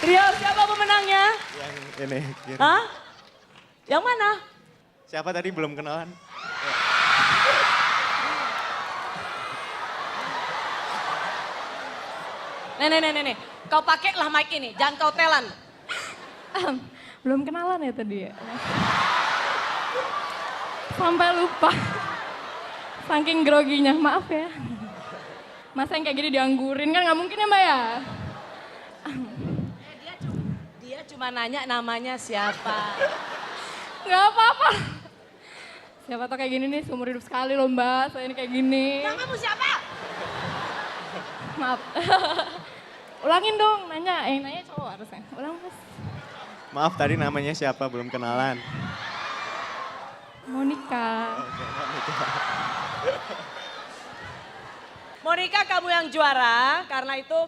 Rio, siapa pemenangnya? Yang ini. Kiri. Hah? Yang mana? Siapa tadi belum kenalan? Nih. Kau pakailah mic ini, jangan kau telan. Belum kenalan ya tadi ya? Sampai lupa. Saking groginya, maaf ya. Masa yang kayak gini dianggurin kan nggak mungkin ya Mbak ya? Dia cuma nanya namanya siapa. Nggak apa-apa. Siapa tau kayak gini nih, seumur hidup sekali loh Mbak, saya ini kayak gini. Namamu siapa? Maaf. Ulangin dong, nanya. Nanya cowok harusnya. Ulang mas. Maaf tadi namanya siapa belum kenalan. Monica. Monica, kamu yang juara, karena itu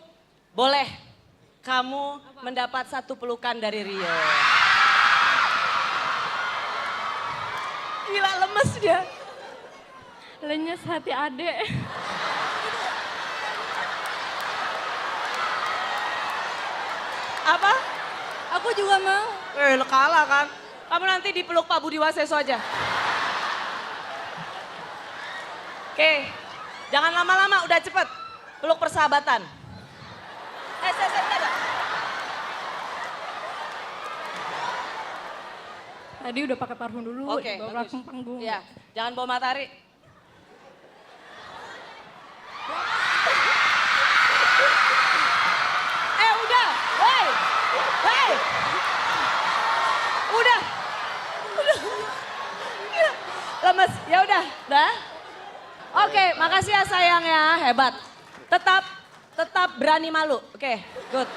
boleh kamu mendapat satu pelukan dari Rio. Gila, lemes dia. Lenyes hati adek. Apa? Aku juga mau. Kalah kan. Kamu nanti dipeluk Pak Budi Waseso aja. Oke, jangan lama-lama, udah cepet. Peluk persahabatan. Bentar. Tadi udah pakai parfum dulu, Oke, bawa bagus. panggung. Iya, jangan bawa matahari. Udah. Hei. Udah. Lemes, ya udah. Oke, makasih ya sayang ya, hebat. Tetap berani malu. Oke, good.